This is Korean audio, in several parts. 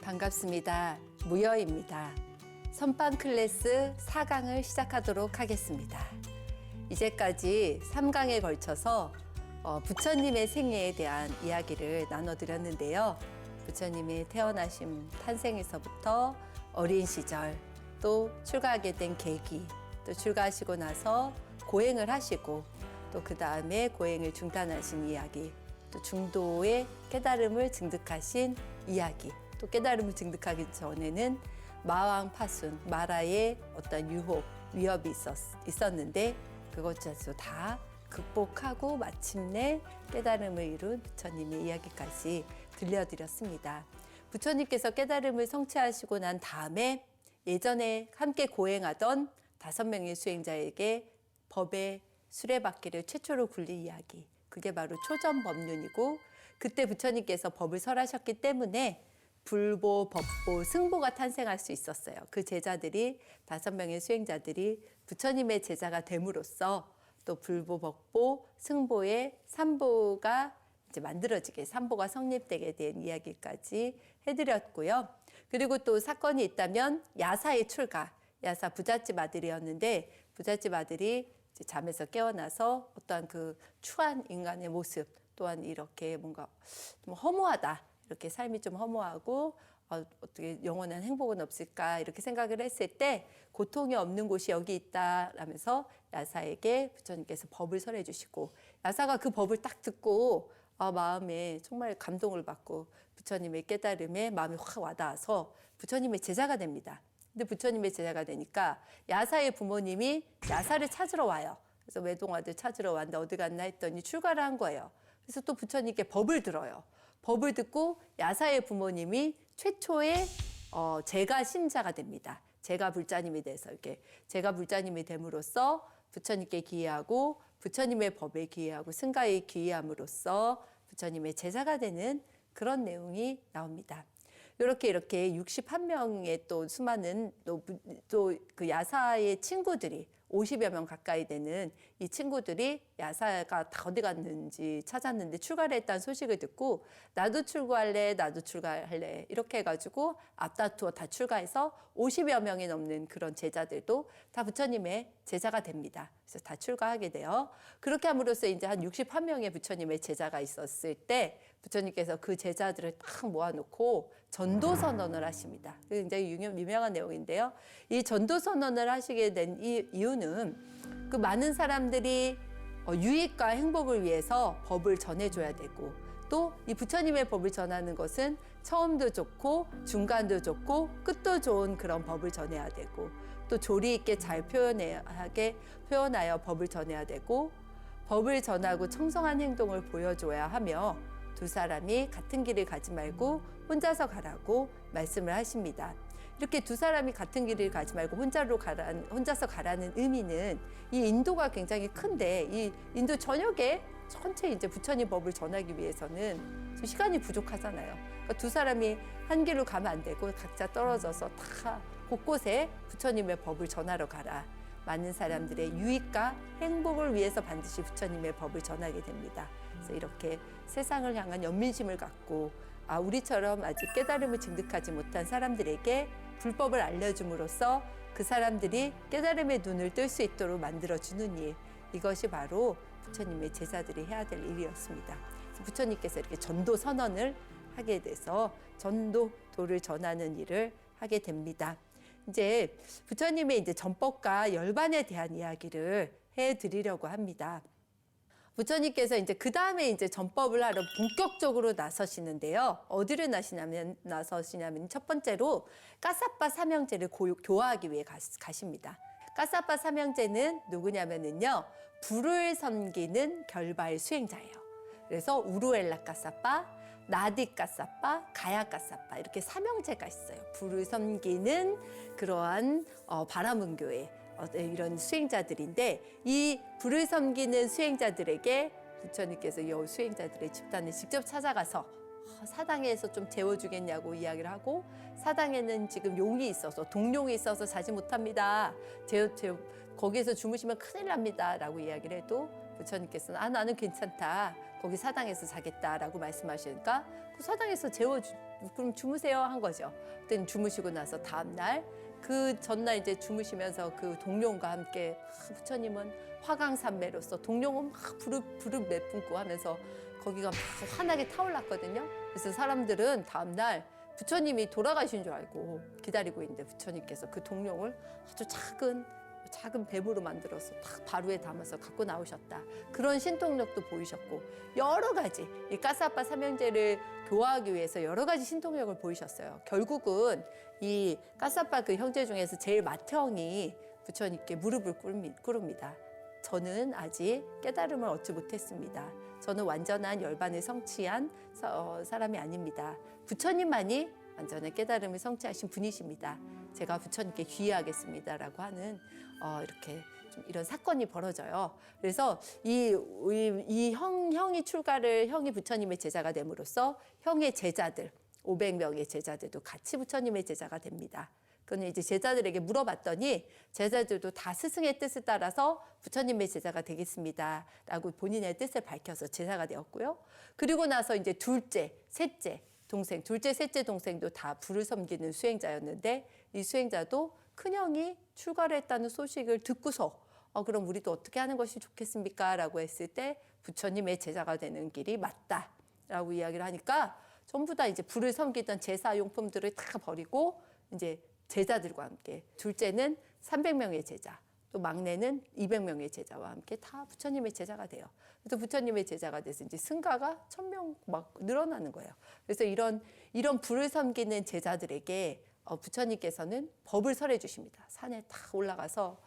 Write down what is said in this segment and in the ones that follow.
반갑습니다. 무여입니다. 선빵 클래스 4강을 시작하도록 하겠습니다. 이제까지 3강에 걸쳐서 부처님의 생애에 대한 이야기를 나눠드렸는데요. 부처님의 태어나심 탄생에서부터 어린 시절, 또 출가하게 된 계기, 또 출가하시고 나서 고행을 하시고 또 그 다음에 고행을 중단하신 이야기, 또 중도의 깨달음을 증득하신 이야기, 또 깨달음을 증득하기 전에는 마왕 파순, 마라의 어떤 유혹, 위협이 있었는데 그것조차도 다 극복하고 마침내 깨달음을 이룬 부처님의 이야기까지 들려드렸습니다. 부처님께서 깨달음을 성취하시고 난 다음에 예전에 함께 고행하던 5명의 수행자에게 법의 수레바퀴를 최초로 굴린 이야기, 그게 바로 초전법륜이고, 그때 부처님께서 법을 설하셨기 때문에 불보, 법보, 승보가 탄생할 수 있었어요. 그 제자들이 5명의 수행자들이 부처님의 제자가 됨으로써 또 불보, 법보, 승보의 삼보가 이제 만들어지게, 삼보가 성립되게 된 이야기까지 해드렸고요. 그리고 또 사건이 있다면 야사의 출가, 야사 부잣집 아들이었는데 부잣집 아들이 이제 잠에서 깨어나서 어떠한 그 추한 인간의 모습, 또한 이렇게 뭔가 좀 허무하다, 이렇게 삶이 좀 허무하고 어떻게 영원한 행복은 없을까 이렇게 생각을 했을 때 고통이 없는 곳이 여기 있다라면서 야사에게 부처님께서 법을 설해 주시고, 야사가 그 법을 딱 듣고 마음에 정말 감동을 받고 부처님의 깨달음에 마음이 확 와닿아서 부처님의 제자가 됩니다. 근데 부처님의 제자가 되니까 야사의 부모님이 야사를 찾으러 와요. 그래서 외동아들 찾으러 왔는데 어디 갔나 했더니 출가를 한 거예요. 그래서 또 부처님께 법을 들어요. 법을 듣고 야사의 부모님이 최초의 제가 신자가 됩니다. 제가 불자님이 돼서 이렇게 제가 불자님이 됨으로써 부처님께 기회하고 부처님의 법에 기회하고 승가에 기회함으로써 부처님의 제자가 되는 그런 내용이 나옵니다. 이렇게 61명의 또 수많은 또 그 야사의 친구들이 50여 명 가까이 되는 이 친구들이 야사가 다 어디 갔는지 찾았는데 출가를 했다는 소식을 듣고 나도 출가할래, 나도 출가할래 이렇게 해가지고 앞다투어 다 출가해서 50여 명이 넘는 그런 제자들도 다 부처님의 제자가 됩니다. 그래서 다 출가하게 돼요. 그렇게 함으로써 이제 한 61명의 부처님의 제자가 있었을 때 부처님께서 그 제자들을 딱 모아놓고 전도선언을 하십니다. 굉장히 유명한 내용인데요. 이 전도선언을 하시게 된 이유는 그 많은 사람들이 유익과 행복을 위해서 법을 전해줘야 되고, 또 이 부처님의 법을 전하는 것은 처음도 좋고 중간도 좋고 끝도 좋은 그런 법을 전해야 되고, 또 조리 있게 잘 표현하여 법을 전해야 되고, 법을 전하고 청성한 행동을 보여줘야 하며, 두 사람이 같은 길을 가지 말고 혼자서 가라고 말씀을 하십니다. 이렇게 두 사람이 같은 길을 가지 말고 혼자서 가라는 의미는 이 인도가 굉장히 큰데, 이 인도 전역에 전체 이제 부처님 법을 전하기 위해서는 좀 시간이 부족하잖아요. 그러니까 두 사람이 한 길로 가면 안 되고 각자 떨어져서 다 곳곳에 부처님의 법을 전하러 가라. 많은 사람들의 유익과 행복을 위해서 반드시 부처님의 법을 전하게 됩니다. 그래서 이렇게 세상을 향한 연민심을 갖고 우리처럼 아직 깨달음을 증득하지 못한 사람들에게 불법을 알려줌으로써 그 사람들이 깨달음의 눈을 뜰 수 있도록 만들어주는 일, 이것이 바로 부처님의 제자들이 해야 될 일이었습니다. 그래서 부처님께서 이렇게 전도 선언을 하게 돼서 전도를 전하는 일을 하게 됩니다. 이제 부처님의 이제 전법과 열반에 대한 이야기를 해드리려고 합니다. 부처님께서 이제 그 다음에 이제 전법을 하러 본격적으로 나서시는데요. 어디를 나서시냐면 첫 번째로 까사빠 삼형제를 교화하기 위해 가십니다. 까사빠 삼형제는 누구냐면요, 불을 섬기는 결발 수행자예요. 그래서 우루엘라 까사빠, 나디 까사빠, 가야 까사빠, 이렇게 삼형제가 있어요. 불을 섬기는 그러한 바라문교의 이런 수행자들인데, 이 불을 섬기는 수행자들에게 부처님께서 이 수행자들의 집단을 직접 찾아가서 사당에서 좀 재워주겠냐고 이야기를 하고, 사당에는 지금 용이 있어서, 동룡이 있어서 자지 못합니다. 거기에서 주무시면 큰일 납니다 라고 이야기를 해도 부처님께서는 나는 괜찮다. 거기 사당에서 자겠다라고 말씀하시니까 그 사당에서 그럼 주무세요 한 거죠. 그때 주무시고 나서 다음 날 그 전날 이제 주무시면서 그 동룡과 함께 부처님은 화강산매로서 동룡은 막 부릅 내뿜고 하면서 거기가 막 환하게 타올랐거든요. 그래서 사람들은 다음 날 부처님이 돌아가신 줄 알고 기다리고 있는데 부처님께서 그 동룡을 아주 작은 뱀으로 만들어서 딱 바루에 담아서 갖고 나오셨다. 그런 신통력도 보이셨고 여러 가지 이 까사빠 삼형제를 교화하기 위해서 여러 가지 신통력을 보이셨어요. 결국은 이 까사빠 그 형제 중에서 제일 맏형이 부처님께 무릎을 꿇습니다. 저는 아직 깨달음을 얻지 못했습니다. 저는 완전한 열반을 성취한 사람이 아닙니다. 부처님만이 완전한 깨달음을 성취하신 분이십니다. 제가 부처님께 귀의하겠습니다라고 하는 이렇게 좀 이런 사건이 벌어져요. 그래서 형이 부처님의 제자가 됨으로써 형의 제자들 500명의 제자들도 같이 부처님의 제자가 됩니다. 그는 이제 제자들에게 물어봤더니 제자들도 다 스승의 뜻을 따라서 부처님의 제자가 되겠습니다라고 본인의 뜻을 밝혀서 제자가 되었고요. 그리고 나서 이제 둘째, 셋째 동생도 다 불을 섬기는 수행자였는데 이 수행자도 큰형이 출가를 했다는 소식을 듣고서 그럼 우리도 어떻게 하는 것이 좋겠습니까? 라고 했을 때 부처님의 제자가 되는 길이 맞다라고 이야기를 하니까 전부 다 이제 불을 섬기던 제사 용품들을 다 버리고 이제 제자들과 함께 둘째는 300명의 제자, 또 막내는 200명의 제자와 함께 다 부처님의 제자가 돼요. 그래서 부처님의 제자가 돼서 이제 승가가 1000명 막 늘어나는 거예요. 그래서 이런 불을 섬기는 제자들에게 부처님께서는 법을 설해 주십니다. 산에 딱 올라가서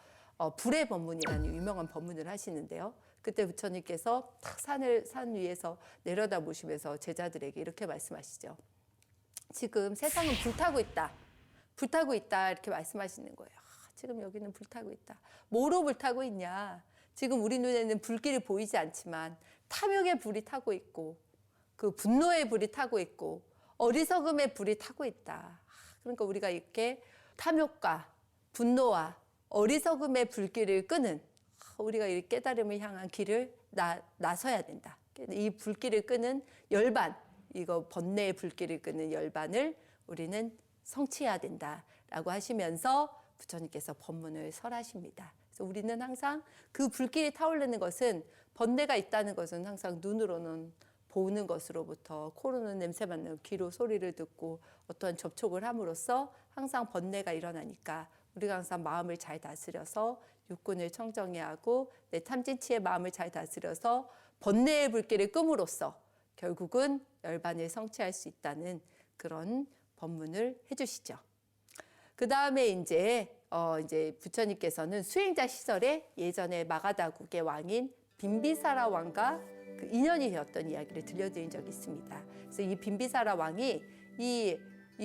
불의 법문이라는 유명한 법문을 하시는데요. 그때 부처님께서 딱 산 위에서 내려다 보시면서 제자들에게 이렇게 말씀하시죠. 지금 세상은 불타고 있다 이렇게 말씀하시는 거예요. 지금 여기는 불타고 있다. 뭐로 불타고 있냐? 지금 우리 눈에는 불길이 보이지 않지만 탐욕의 불이 타고 있고 그 분노의 불이 타고 있고 어리석음의 불이 타고 있다. 그러니까 우리가 이렇게 탐욕과 분노와 어리석음의 불길을 끄는 우리가 이 깨달음을 향한 길을 나서야 된다. 이 불길을 끄는 열반, 이거 번뇌의 불길을 끄는 열반을 우리는 성취해야 된다라고 하시면서 부처님께서 법문을 설하십니다. 그래서 우리는 항상 그 불길이 타오르는 것은 번뇌가 있다는 것은 항상 눈으로는 보는 것으로부터 코로는 냄새 맡는 귀로 소리를 듣고 어떠한 접촉을 함으로써 항상 번뇌가 일어나니까 우리가 항상 마음을 잘 다스려서 육군을 청정히 하고 내 탐진치의 마음을 잘 다스려서 번뇌의 불길을 끔으로써 결국은 열반을 성취할 수 있다는 그런 법문을 해주시죠. 그 다음에 이제 부처님께서는 수행자 시절에 예전에 마가다국의 왕인 빈비사라 왕과 그 인연이 되었던 이야기를 들려드린 적이 있습니다. 그래서 이 빈비사라 왕이 이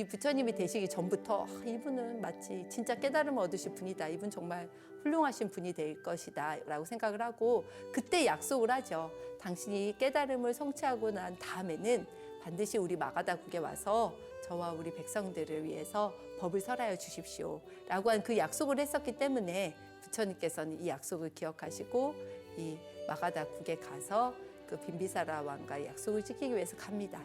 부처님이 되시기 전부터 이분은 마치 진짜 깨달음을 얻으실 분이다. 이분 정말 훌륭하신 분이 될 것이다 라고 생각을 하고 그때 약속을 하죠. 당신이 깨달음을 성취하고 난 다음에는 반드시 우리 마가다국에 와서 저와 우리 백성들을 위해서 법을 설하여 주십시오 라고 한 그 약속을 했었기 때문에 부처님께서는 이 약속을 기억하시고 이 마가다국에 가서 그 빈비사라 왕과 약속을 지키기 위해서 갑니다.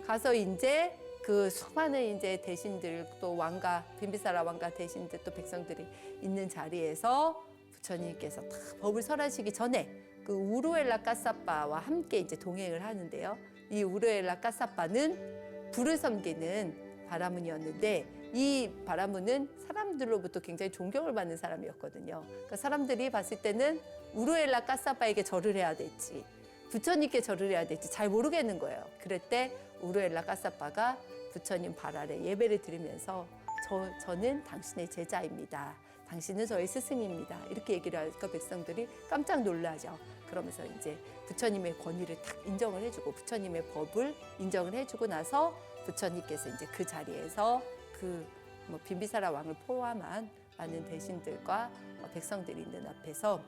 가서 이제 그 수많은 이제 대신들 또 왕과 빈비사라 왕과 대신들 또 백성들이 있는 자리에서 부처님께서 다 법을 설하시기 전에 그 우루엘라 까사빠와 함께 이제 동행을 하는데요. 이 우루엘라 까사빠는 불을 섬기는 바라문이었는데 이 바라문은 사람들로부터 굉장히 존경을 받는 사람이었거든요. 그러니까 사람들이 봤을 때는 우루엘라 까사빠에게 절을 해야 될지 부처님께 절을 해야 될지 잘 모르겠는 거예요. 그럴 때 우루엘라 까사빠가 부처님 발 아래 예배를 드리면서 저는 당신의 제자입니다. 당신은 저의 스승입니다. 이렇게 얘기를 하니까 백성들이 깜짝 놀라죠. 그러면서 이제 부처님의 권위를 딱 인정을 해주고 부처님의 법을 인정을 해주고 나서 부처님께서 이제 그 자리에서 빈비사라 왕을 포함한 많은 대신들과 백성들이 있는 앞에서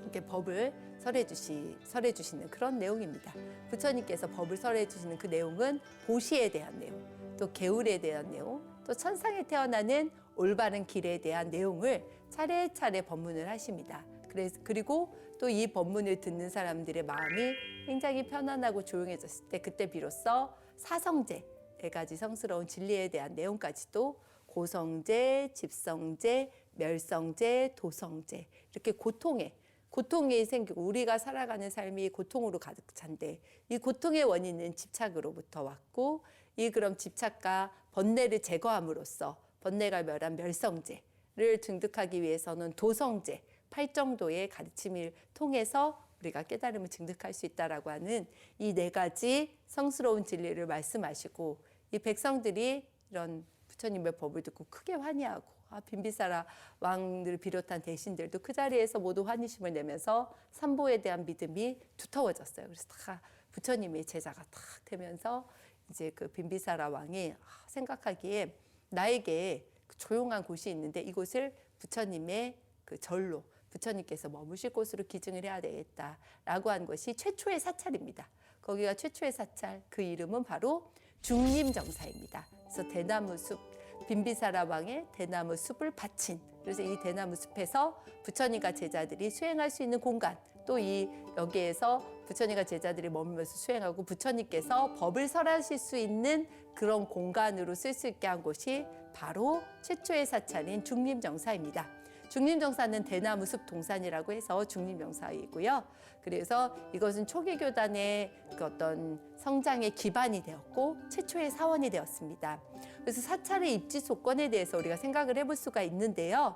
이렇게 법을 설해 주시는 그런 내용입니다. 부처님께서 법을 설해 주시는 그 내용은 보시에 대한 내용, 또 개울에 대한 내용, 또 천상에 태어나는 올바른 길에 대한 내용을 차례차례 법문을 하십니다. 그리고 또 이 법문을 듣는 사람들의 마음이 굉장히 편안하고 조용해졌을 때 그때 비로소 사성제, 4가지 성스러운 진리에 대한 내용까지도 고성제, 집성제, 멸성제, 도성제 이렇게 고통이 생기고 우리가 살아가는 삶이 고통으로 가득 찬데 이 고통의 원인은 집착으로부터 왔고 이 그럼 집착과 번뇌를 제거함으로써 번뇌가 멸한 멸성제를 증득하기 위해서는 도성제, 팔정도의 가르침을 통해서 우리가 깨달음을 증득할 수 있다라고 하는 이 4가지 성스러운 진리를 말씀하시고 이 백성들이 이런 부처님의 법을 듣고 크게 환희하고 빈비사라 왕들을 비롯한 대신들도 그 자리에서 모두 환희심을 내면서 삼보에 대한 믿음이 두터워졌어요. 그래서 다 부처님의 제자가 탁 되면서 이제 그 빈비사라 왕이 생각하기에 나에게 조용한 곳이 있는데 이곳을 부처님의 그 절로 부처님께서 머무실 곳으로 기증을 해야 되겠다라고 한 것이 최초의 사찰입니다. 거기가 최초의 사찰, 그 이름은 바로 중림정사입니다. 그래서 대나무숲, 빈비사라 왕의 대나무 숲을 바친 그래서 이 대나무 숲에서 부처님과 제자들이 수행할 수 있는 공간 또 이 여기에서 부처님과 제자들이 머물면서 수행하고 부처님께서 법을 설하실 수 있는 그런 공간으로 쓸 수 있게 한 곳이 바로 최초의 사찰인 중림정사입니다. 중림정사는 대나무 숲 동산이라고 해서 중림정사이고요. 그래서 이것은 초기교단의 그 어떤 성장의 기반이 되었고 최초의 사원이 되었습니다. 그래서 사찰의 입지 조건에 대해서 우리가 생각을 해볼 수가 있는데요.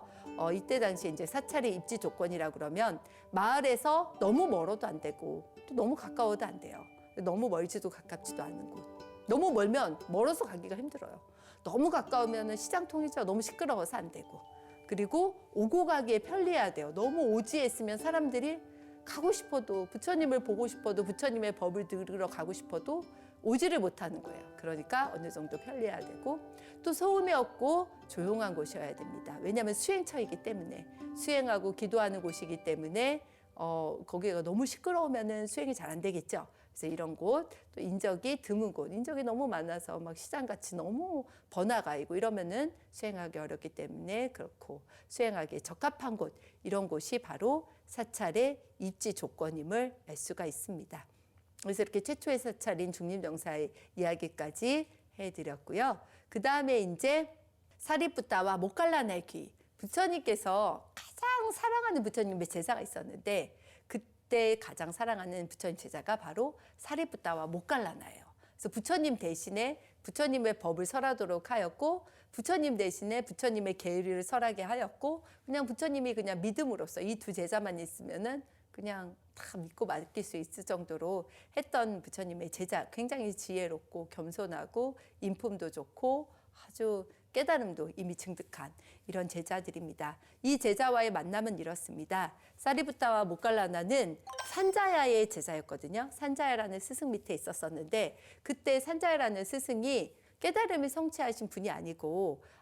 이때 당시 이제 사찰의 입지 조건이라 그러면 마을에서 너무 멀어도 안 되고 또 너무 가까워도 안 돼요. 너무 멀지도 가깝지도 않은 곳. 너무 멀면 멀어서 가기가 힘들어요. 너무 가까우면 시장 통이죠. 너무 시끄러워서 안 되고. 그리고 오고 가기에 편리해야 돼요. 너무 오지했으면 사람들이 가고 싶어도 부처님을 보고 싶어도 부처님의 법을 들으러 가고 싶어도 오지를 못하는 거예요. 그러니까 어느 정도 편리해야 되고 또 소음이 없고 조용한 곳이어야 됩니다. 왜냐하면 수행처이기 때문에 수행하고 기도하는 곳이기 때문에 거기가 너무 시끄러우면 수행이 잘 안 되겠죠. 그래서 이런 곳, 또 인적이 드문 곳, 인적이 너무 많아서 막 시장같이 너무 번화가 있고 이러면은 수행하기 어렵기 때문에 그렇고 수행하기에 적합한 곳, 이런 곳이 바로 사찰의 입지 조건임을 알 수가 있습니다. 그래서 이렇게 최초의 사찰인 중림정사의 이야기까지 해드렸고요. 그 다음에 이제 사리푸타와 모칼라나의 귀, 부처님께서 가장 사랑하는 부처님의 제자가 있었는데 그때 가장 사랑하는 부처님 제자가 바로 사리푸타와 모칼라나예요. 그래서 부처님 대신에 부처님의 법을 설하도록 하였고 부처님 대신에 부처님의 계율을 설하게 하였고 그냥 부처님이 그냥 믿음으로써 이 2 제자만 있으면은 그냥 다 믿고 맡길 수 있을 정도로 했던 부처님의 제자, 굉장히 지혜롭고 겸손하고 인품도 좋고 아주 깨달음도 이미 증득한 이런 제자들입니다. 이 제자와의 만남은 이렇습니다. 사리푸타와 모칼라나는 산자야의 제자였거든요. 산자야라는 스승 밑에 있었었는데 그때 산자야라는 스승이 깨달음을 성취하신 분이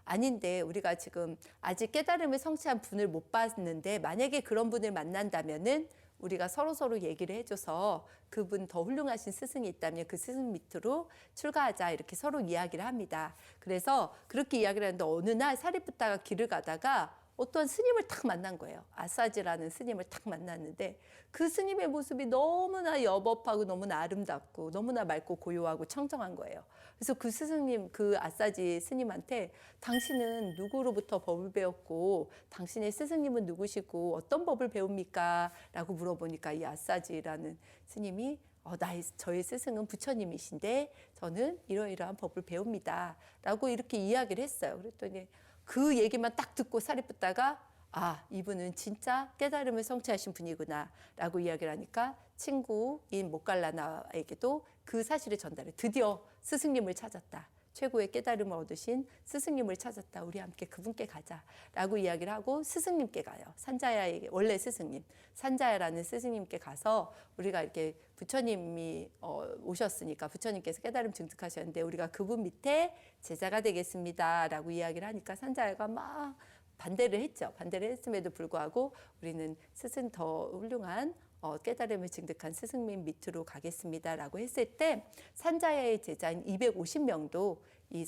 아닌데 우리가 지금 아직 깨달음을 성취한 분을 못 봤는데 만약에 그런 분을 만난다면은 우리가 서로 얘기를 해줘서 그분 더 훌륭하신 스승이 있다면 그 스승 밑으로 출가하자 이렇게 서로 이야기를 합니다. 그래서 그렇게 이야기를 하는데 어느 날 사리푸타가 길을 가다가 어떤 스님을 탁 만난 거예요. 아사지라는 스님을 탁 만났는데 그 스님의 모습이 너무나 여법하고 너무나 아름답고 너무나 맑고 고요하고 청정한 거예요. 그래서 그 스승님, 그 아사지 스님한테 당신은 누구로부터 법을 배웠고 당신의 스승님은 누구시고 어떤 법을 배웁니까? 라고 물어보니까 이 아사지라는 스님이 저의 스승은 부처님이신데 저는 이러이러한 법을 배웁니다. 라고 이렇게 이야기를 했어요. 그랬더니 그 얘기만 딱 듣고 사리푸타가 이분은 진짜 깨달음을 성취하신 분이구나 라고 이야기를 하니까 친구인 모칼라나에게도 그 사실을 전달해 드디어 스승님을 찾았다. 최고의 깨달음을 얻으신 스승님을 찾았다. 우리 함께 그분께 가자 라고 이야기를 하고 스승님께 가요. 산자야에게 원래 스승님 산자야라는 스승님께 가서 우리가 이렇게 부처님이 오셨으니까 부처님께서 깨달음 증득하셨는데 우리가 그분 밑에 제자가 되겠습니다 라고 이야기를 하니까 산자야가 막 반대를 했죠. 반대를 했음에도 불구하고 우리는 스승 더 훌륭한 깨달음을 증득한 스승님 밑으로 가겠습니다라고 했을 때 산자야의 제자인 250명도 이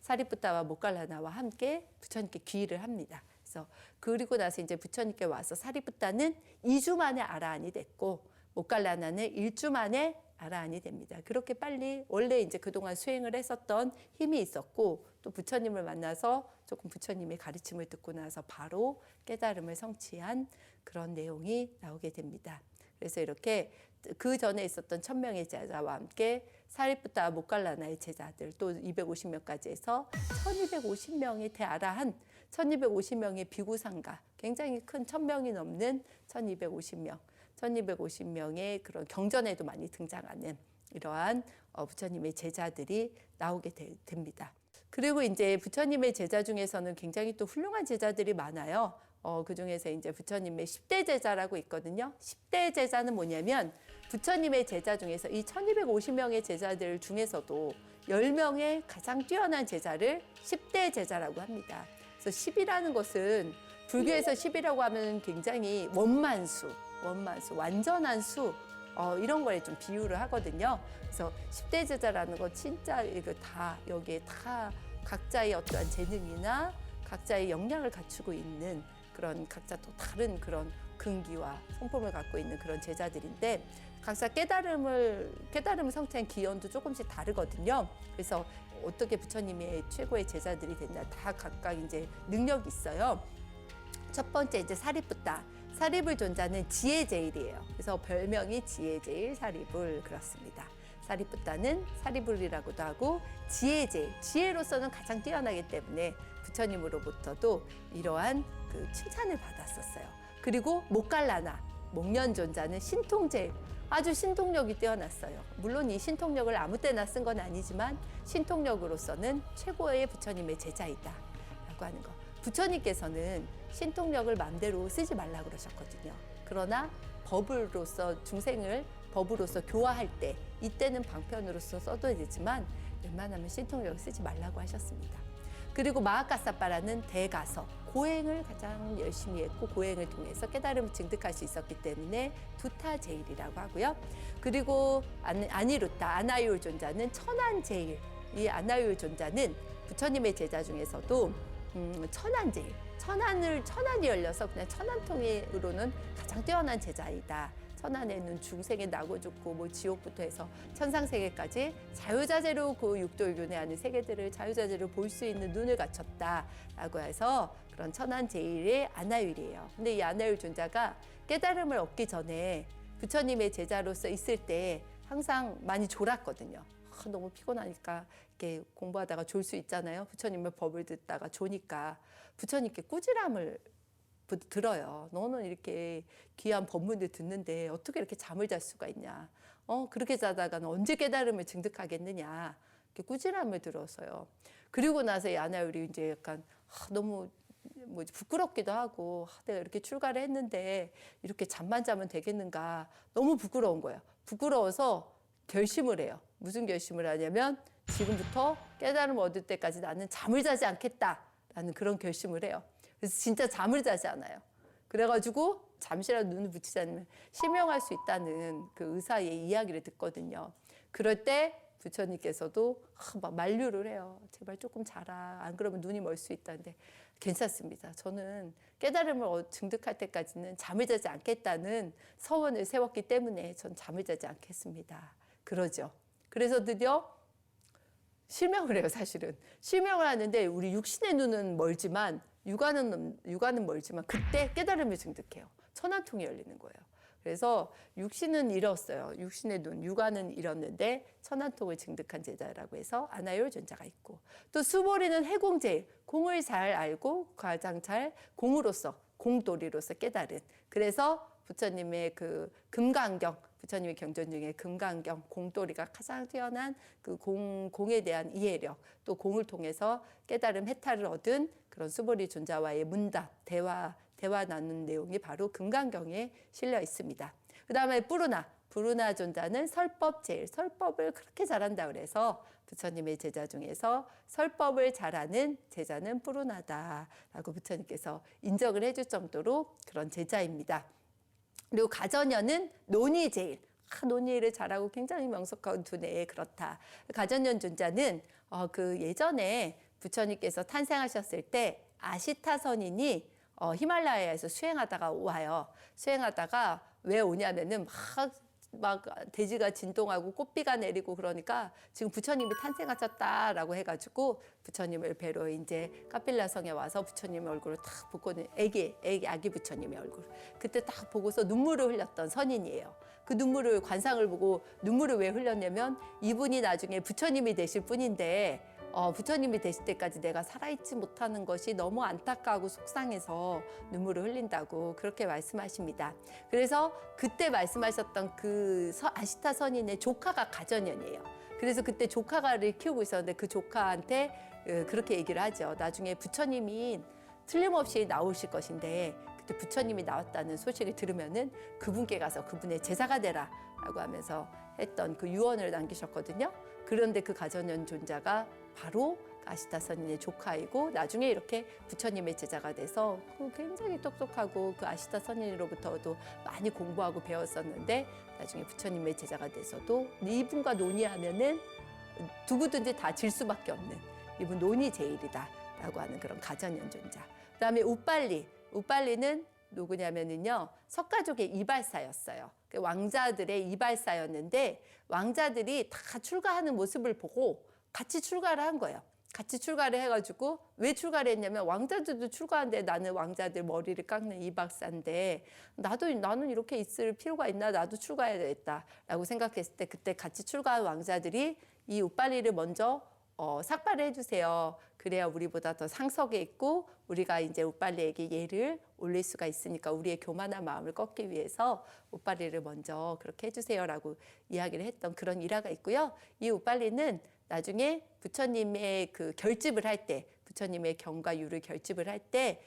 사리푸타와 모칼라나와 함께 부처님께 귀의를 합니다. 그래서 그리고 나서 이제 부처님께 와서 사리붓다는 2주 만에 아라한이 됐고 모갈라나는 1주 만에 아라한이 됩니다. 그렇게 빨리 원래 이제 그동안 수행을 했었던 힘이 있었고 또 부처님을 만나서 조금 부처님의 가르침을 듣고 나서 바로 깨달음을 성취한 그런 내용이 나오게 됩니다. 그래서 이렇게 그 전에 있었던 1000명의 제자와 함께 사리푸타 모갈라나의 제자들 또 250명까지 해서 1250명의 대아라한 1250명의 비구상가 굉장히 큰 1000명이 넘는 1250명의 그런 경전에도 많이 등장하는 이러한 부처님의 제자들이 나오게 됩니다. 그리고 이제 부처님의 제자 중에서는 굉장히 또 훌륭한 제자들이 많아요. 그 중에서 이제 부처님의 10대 제자라고 있거든요. 10대 제자는 뭐냐면 부처님의 제자 중에서 이 1250명의 제자들 중에서도 10명의 가장 뛰어난 제자를 10대 제자라고 합니다. 그래서 10이라는 것은 불교에서 10이라고 하면 굉장히 원만수, 완전한 수 이런 거에 좀 비유를 하거든요. 그래서 10대 제자라는 거 진짜 이거 다 여기에 다 각자의 어떠한 재능이나 각자의 역량을 갖추고 있는 그런 각자 또 다른 그런 근기와 성품을 갖고 있는 그런 제자들인데 각자 깨달음을 성취한 기원도 조금씩 다르거든요. 그래서 어떻게 부처님의 최고의 제자들이 됐나 다 각각 이제 능력이 있어요. 첫 번째 이제 사리붓다. 사리불 존자는 지혜제일이에요. 그래서 별명이 지혜제일 사리불 그렇습니다. 사리붓다는 사리불이라고도 하고 지혜제일, 지혜로서는 가장 뛰어나기 때문에 부처님으로부터도 이러한 그 칭찬을 받았었어요. 그리고 모갈라나, 목련존자는 신통제일, 아주 신통력이 뛰어났어요. 물론 이 신통력을 아무 때나 쓴 건 아니지만 신통력으로서는 최고의 부처님의 제자이다 라고 하는 거. 부처님께서는 신통력을 마음대로 쓰지 말라고 그러셨거든요. 그러나 법으로서 중생을 법으로서 교화할 때 이때는 방편으로서 써도 되지만 웬만하면 신통력을 쓰지 말라고 하셨습니다. 그리고 마하카사빠라는 대가서, 고행을 가장 열심히 했고 고행을 통해서 깨달음을 증득할 수 있었기 때문에 두타제일이라고 하고요. 그리고 아니루타, 아나유울 존자는 천안제일. 이 아나유울 존자는 부처님의 제자 중에서도 천안제일, 천안이 열려서 그냥 천안통으로는 가장 뛰어난 제자이다. 천안에는 중생의 낙오 죽고 뭐 지옥부터 해서 천상세계까지 자유자재로 그 육도육윤회하는 세계들을 자유자재로 볼 수 있는 눈을 갖췄다라고 해서 그런 천안제일의 아나율이에요. 근데 이 아나율 존자가 깨달음을 얻기 전에 부처님의 제자로서 있을 때 항상 많이 졸았거든요. 너무 피곤하니까 이렇게 공부하다가 졸 수 있잖아요. 부처님의 법을 듣다가 조니까 부처님께 꾸지람을 들어요. 너는 이렇게 귀한 법문을 듣는데 어떻게 이렇게 잠을 잘 수가 있냐. 그렇게 자다가는 언제 깨달음을 증득하겠느냐. 이렇게 꾸지람을 들어서요. 그리고 나서 이 아나율이 이제 약간 너무 부끄럽기도 하고 내가 이렇게 출가를 했는데 이렇게 잠만 자면 되겠는가. 너무 부끄러운 거예요. 부끄러워서 결심을 해요. 무슨 결심을 하냐면 지금부터 깨달음을 얻을 때까지 나는 잠을 자지 않겠다라는 그런 결심을 해요. 그래서 진짜 잠을 자지 않아요. 그래가지고 잠시라도 눈을 붙이지 않으면 실명할 수 있다는 그 의사의 이야기를 듣거든요. 그럴 때 부처님께서도 막 만류를 해요. 제발 조금 자라. 안 그러면 눈이 멀 수 있다는데 괜찮습니다. 저는 깨달음을 증득할 때까지는 잠을 자지 않겠다는 서원을 세웠기 때문에 전 잠을 자지 않겠습니다. 그러죠. 그래서 드디어 실명을 해요. 사실은 실명을 하는데 우리 육신의 눈은 멀지만 육안은 멀지만 그때 깨달음을 증득해요. 천안통이 열리는 거예요. 그래서 육신은 잃었어요. 육신의 눈, 육안은 잃었는데 천안통을 증득한 제자라고 해서 아나율 존자가 있고 또 수보리는 해공제일, 공을 잘 알고 가장 잘 공으로서 공도리로서 깨달은 그래서 부처님의 그 금강경, 부처님의 경전 중에 금강경, 공도리가 가장 뛰어난 그 공에 대한 이해력, 또 공을 통해서 깨달음 해탈을 얻은 그런 수보리 존자와의 문답, 대화 나눈 내용이 바로 금강경에 실려 있습니다. 그 다음에 부르나 존자는 설법 제일, 설법을 그렇게 잘한다 그래서 부처님의 제자 중에서 설법을 잘하는 제자는 부르나다라고 부처님께서 인정을 해줄 정도로 그런 제자입니다. 그리고 가전현은 논의제일, 논의를 잘하고 굉장히 명석한 두뇌에 그렇다. 가전현 존자는 그 예전에 부처님께서 탄생하셨을 때 아시타 선인이 히말라야에서 수행하다가 와요. 수행하다가 왜 오냐면은 막 대지가 진동하고 꽃비가 내리고 그러니까 지금 부처님이 탄생하셨다라고 해가지고 부처님을 뵈러 이제 카필라 성에 와서 부처님의 얼굴을 탁 보고는 아기 부처님의 얼굴 그때 딱 보고서 눈물을 흘렸던 선인이에요. 그 눈물을 관상을 보고 눈물을 왜 흘렸냐면 이분이 나중에 부처님이 되실 분인데 부처님이 되실 때까지 내가 살아있지 못하는 것이 너무 안타까우고 속상해서 눈물을 흘린다고 그렇게 말씀하십니다. 그래서 그때 말씀하셨던 그 아시타 선인의 조카가 가전연이에요. 그래서 그때 조카를 키우고 있었는데 그 조카한테 그렇게 얘기를 하죠. 나중에 부처님이 틀림없이 나오실 것인데 그때 부처님이 나왔다는 소식을 들으면은 그분께 가서 그분의 제자가 되라 라고 하면서 했던 그 유언을 남기셨거든요. 그런데 그 가전연 존자가 바로 아시타 선인의 조카이고 나중에 이렇게 부처님의 제자가 돼서 굉장히 똑똑하고 그 아시타 선인으로부터도 많이 공부하고 배웠었는데 나중에 부처님의 제자가 돼서도 이분과 논의하면은 누구든지 다 질 수밖에 없는 이분 논의 제일이다라고 하는 그런 가전연 존자. 그다음에 우빨리는 누구냐면은요 석가족의 이발사였어요. 왕자들의 이발사였는데 왕자들이 다 출가하는 모습을 보고 같이 출가를 한 거예요. 같이 출가를 해가지고 왜 출가를 했냐면 왕자들도 출가한데 나는 왕자들 머리를 깎는 이박사인데 나는 이렇게 있을 필요가 있나 나도 출가해야 되겠다라고 생각했을 때 그때 같이 출가한 왕자들이 이 우빨리를 먼저 삭발을 해주세요. 그래야 우리보다 더 상석에 있고 우리가 이제 우빨리에게 예를 올릴 수가 있으니까 우리의 교만한 마음을 꺾기 위해서 우빨리를 먼저 그렇게 해주세요라고 이야기를 했던 그런 일화가 있고요. 이 우빨리는 나중에 부처님의 그 결집을 할 때 부처님의 경과 유를 결집을 할 때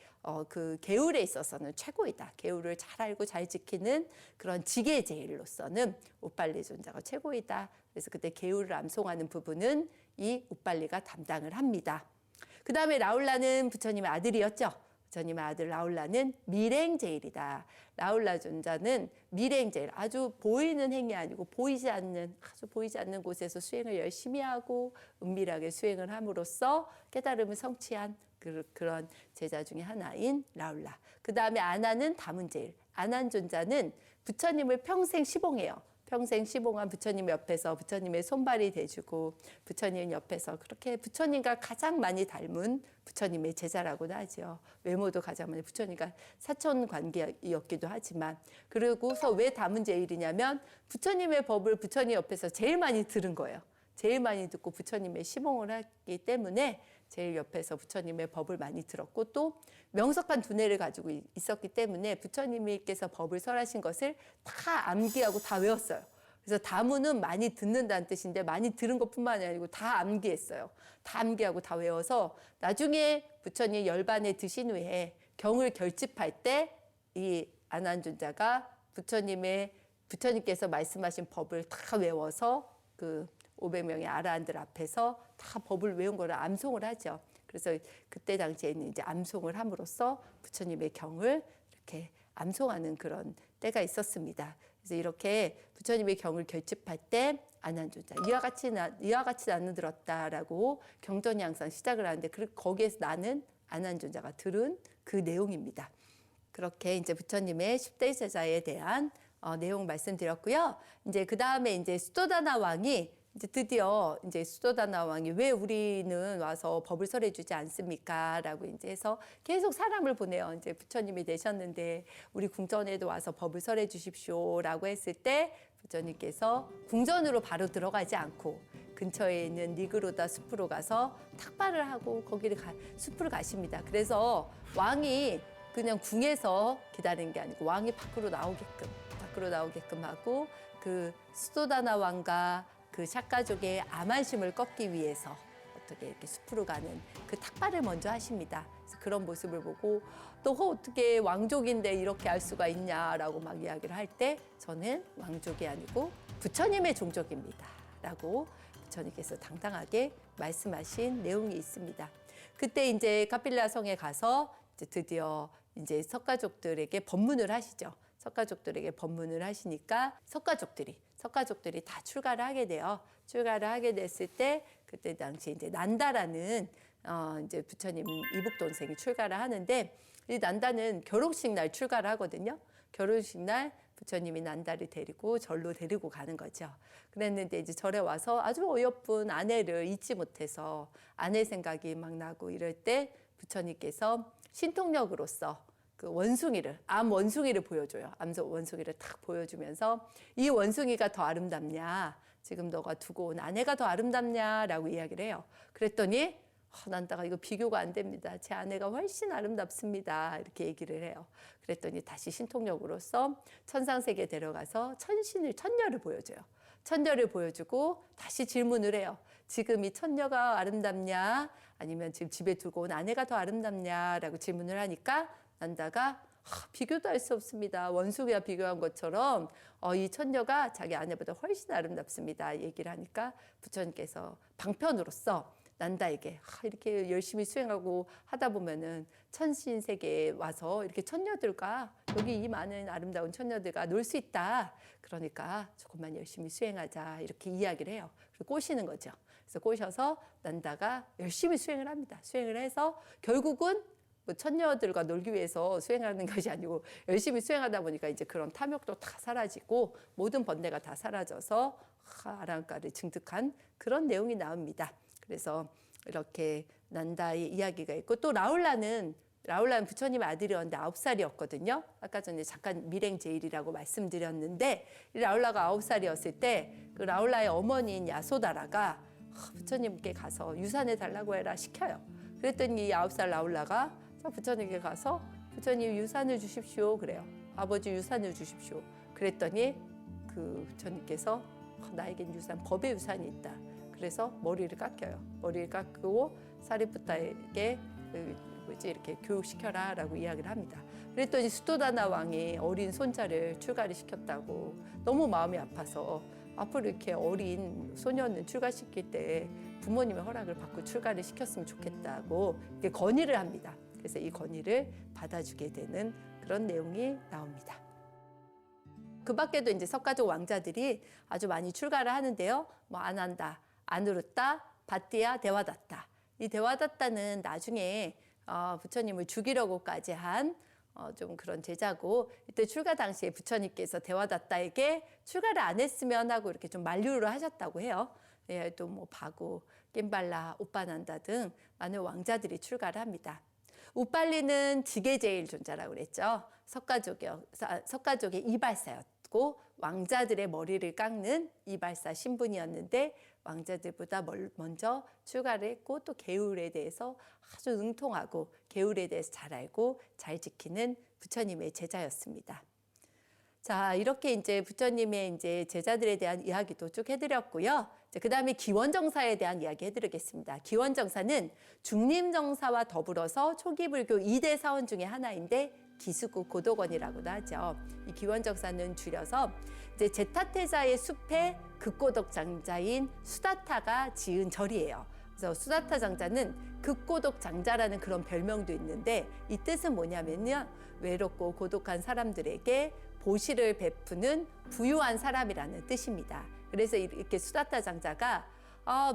그 계율에 있어서는 최고이다. 계율을 잘 알고 잘 지키는 그런 지계제일로서는 우빨리 존자가 최고이다. 그래서 그때 계율을 암송하는 부분은 이 우빨리가 담당을 합니다. 그 다음에 라울라는 부처님의 아들이었죠. 부처님의 아들 라울라는 밀행제일이다. 라울라 존자는 밀행제일, 아주 보이는 행위 아니고 아주 보이지 않는 곳에서 수행을 열심히 하고 은밀하게 수행을 함으로써 깨달음을 성취한 그런 제자 중에 하나인 라울라. 그 다음에 아나는 다문제일. 아난 존자는 부처님을 평생 시봉해요. 평생 시봉한 부처님 옆에서 부처님의 손발이 돼주고 부처님 옆에서 그렇게 부처님과 가장 많이 닮은 부처님의 제자라고도 하죠. 외모도 가장 많이 부처님과 사촌 관계였기도 하지만 그러고서 왜 다문제일이냐면 부처님의 법을 부처님 옆에서 제일 많이 들은 거예요. 제일 많이 듣고 부처님의 시봉을 했기 때문에 제일 옆에서 부처님의 법을 많이 들었고 또 명석한 두뇌를 가지고 있었기 때문에 부처님께서 법을 설하신 것을 다 암기하고 다 외웠어요. 그래서 다문은 많이 듣는다는 뜻인데 많이 들은 것뿐만이 아니고 다 암기했어요. 다 암기하고 다 외워서 나중에 부처님 열반에 드신 후에 경을 결집할 때 이 아난존자가 부처님께서 말씀하신 법을 다 외워서 그 500명의 아라한들 앞에서 다 법을 외운 거를 암송을 하죠. 그래서 그때 당시에는 이제 암송을 함으로써 부처님의 경을 이렇게 암송하는 그런 때가 있었습니다. 그래서 이렇게 부처님의 경을 결집할 때 아난존자 이와 같이 나는 들었다라고 경전이 항상 시작을 하는데 거기에서 나는 아난존자가 들은 그 내용입니다. 그렇게 이제 부처님의 10대 제자에 대한 내용 말씀드렸고요. 이제 그 다음에 이제 수도다나 왕이 이제 드디어 이제 수도다나 왕이 왜 우리는 와서 법을 설해주지 않습니까? 라고 이제 해서 계속 사람을 보내요. 이제 부처님이 되셨는데 우리 궁전에도 와서 법을 설해 주십시오. 라고 했을 때 부처님께서 궁전으로 바로 들어가지 않고 근처에 있는 니그로다 숲으로 가서 탁발을 하고 숲으로 가십니다. 그래서 왕이 그냥 궁에서 기다리는 게 아니고 왕이 밖으로 나오게끔 하고 그 수도다나 왕과 그 샤카족의 암환심을 꺾기 위해서 어떻게 이렇게 숲으로 가는 그 탁발을 먼저 하십니다. 그래서 그런 모습을 보고 또 어떻게 왕족인데 이렇게 할 수가 있냐라고 막 이야기를 할 때 저는 왕족이 아니고 부처님의 종족입니다. 라고 부처님께서 당당하게 말씀하신 내용이 있습니다. 그때 이제 카필라 성에 가서 이제 드디어 이제 석가족들에게 법문을 하시죠. 석가족들에게 법문을 하시니까 석가족들이 다 출가를 하게 돼요. 출가를 하게 됐을 때 그때 당시 이제 난다라는 이제 부처님 이북 동생이 출가를 하는데 이 난다는 결혼식 날 출가를 하거든요. 결혼식 날 부처님이 난다를 데리고 절로 데리고 가는 거죠. 그랬는데 이제 절에 와서 아주 어여쁜 아내를 잊지 못해서 아내 생각이 막 나고 이럴 때 부처님께서 신통력으로서 그 원숭이를, 암 원숭이를 보여줘요. 암 원숭이를 탁 보여주면서 이 원숭이가 더 아름답냐, 지금 너가 두고 온 아내가 더 아름답냐라고 이야기를 해요. 그랬더니 난다가 이거 비교가 안 됩니다. 제 아내가 훨씬 아름답습니다. 이렇게 얘기를 해요. 그랬더니 다시 신통력으로서 천상세계에 데려가서 천녀를 보여줘요. 천녀를 보여주고 다시 질문을 해요. 지금 이 천녀가 아름답냐 아니면 지금 집에 두고 온 아내가 더 아름답냐라고 질문을 하니까 난다가 비교도 할 수 없습니다. 원숭이와 비교한 것처럼 이 천녀가 자기 아내보다 훨씬 아름답습니다. 얘기를 하니까 부처님께서 방편으로서 난다에게 이렇게 열심히 수행하고 하다 보면은 천신 세계에 와서 이렇게 천녀들과 여기 이 많은 아름다운 천녀들과 놀 수 있다. 그러니까 조금만 열심히 수행하자 이렇게 이야기를 해요. 그리고 꼬시는 거죠. 그래서 꼬셔서 난다가 열심히 수행을 합니다. 수행을 해서 결국은 뭐 천녀들과 놀기 위해서 수행하는 것이 아니고 열심히 수행하다 보니까 이제 그런 탐욕도 다 사라지고 모든 번뇌가 다 사라져서 아랑가를 증득한 그런 내용이 나옵니다. 그래서 이렇게 난다의 이야기가 있고 또 라울라는 부처님의 아들이었는데 9살이었거든요. 아까 전에 잠깐 밀행제일이라고 말씀드렸는데 라울라가 9살이었을 때 그 라울라의 어머니인 야소다라가 부처님께 가서 유산해 달라고 해라 시켜요. 그랬더니 이 9살 라울라가 부처님께 가서 부처님 유산을 주십시오 그래요. 아버지 유산을 주십시오. 그랬더니 그 부처님께서 나에겐 법의 유산이 있다. 그래서 머리를 깎여요. 머리를 깎고 사리푸타에게 이렇게 교육시켜라라고 이야기를 합니다. 그랬더니 수토다나 왕이 어린 손자를 출가를 시켰다고 너무 마음이 아파서 앞으로 이렇게 어린 소년을 출가시킬 때 부모님의 허락을 받고 출가를 시켰으면 좋겠다고 이렇게 건의를 합니다. 그래서 이 건의를 받아주게 되는 그런 내용이 나옵니다. 그 밖에도 이제 석가족 왕자들이 아주 많이 출가를 하는데요. 뭐 아난다, 아누르타, 바띠아, 데와다타. 이 데와다타는 나중에 부처님을 죽이려고까지 한 좀 그런 제자고 이때 출가 당시에 부처님께서 데와다타에게 출가를 안 했으면 하고 이렇게 좀 만류를 하셨다고 해요. 예, 또 뭐 바구, 낀발라, 우빠난다 등 많은 왕자들이 출가를 합니다. 우빨리는 지게제일 존자라고 그랬죠. 석가족의 이발사였고 왕자들의 머리를 깎는 이발사 신분이었는데 왕자들보다 먼저 출가를 했고 또 계율에 대해서 아주 응통하고 계율에 대해서 잘 알고 잘 지키는 부처님의 제자였습니다. 자, 이렇게 이제 부처님의 이제 제자들에 대한 이야기도 쭉 해드렸고요. 그 다음에 기원정사에 대한 이야기 해드리겠습니다. 기원정사는 중림정사와 더불어서 초기불교 2대 사원 중에 하나인데 기수국 고도건이라고도 하죠. 이 기원정사는 줄여서 이제 제타테자의 숲에 극고덕 장자인 수다타가 지은 절이에요. 그래서 수다타 장자는 극고독 장자라는 그런 별명도 있는데 이 뜻은 뭐냐면요. 외롭고 고독한 사람들에게 보시를 베푸는 부유한 사람이라는 뜻입니다. 그래서 이렇게 수다타 장자가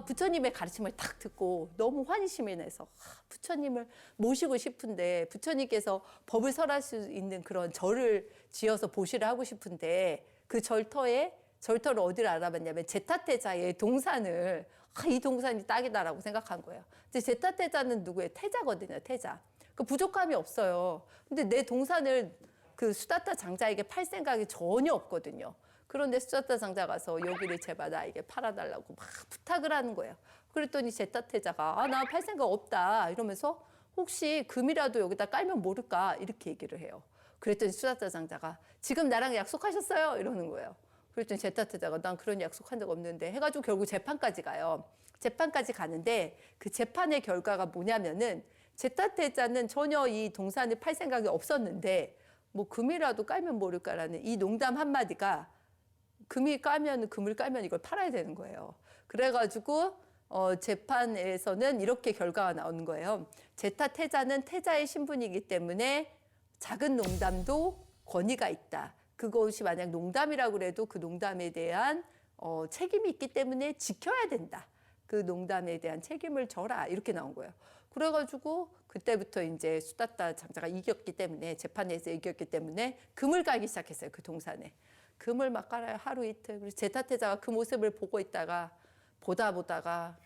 부처님의 가르침을 딱 듣고 너무 환희심이 내서 부처님을 모시고 싶은데 부처님께서 법을 설할 수 있는 그런 절을 지어서 보시를 하고 싶은데 그 절터를 어디를 알아봤냐면 제타테자의 동산을 이 동산이 딱이다라고 생각한 거예요. 근데 제타테자는 누구예요? 태자거든요. 태자. 그 부족함이 없어요. 근데 내 동산을 그 수다타 장자에게 팔 생각이 전혀 없거든요. 그런데 수다타 장자 가서 여기를 제발 나에게 팔아달라고 막 부탁을 하는 거예요. 그랬더니 제타테자가 나 팔 생각 없다 이러면서 혹시 금이라도 여기다 깔면 모를까 이렇게 얘기를 해요. 그랬더니 수다타 장자가 지금 나랑 약속하셨어요? 이러는 거예요. 그랬더니 제타테자가 난 그런 약속한 적 없는데 해가지고 결국 재판까지 가요. 재판까지 가는데 그 재판의 결과가 뭐냐면은 제타테자는 전혀 이 동산을 팔 생각이 없었는데 뭐 금이라도 깔면 모를까라는 이 농담 한마디가 금을 깔면 이걸 팔아야 되는 거예요. 그래가지고 재판에서는 이렇게 결과가 나오는 거예요. 제타테자는 태자의 신분이기 때문에 작은 농담도 권위가 있다. 그것이 만약 농담이라고 그래도 그 농담에 대한 책임이 있기 때문에 지켜야 된다. 그 농담에 대한 책임을 져라. 이렇게 나온 거예요. 그래가지고 그때부터 이제 수다타 장자가 이겼기 때문에 재판에서 이겼기 때문에 금을 깔기 시작했어요. 그 동산에. 금을 막 깔아요. 하루 이틀. 그래서 제타테자가 그 모습을 보고 있다가 보다가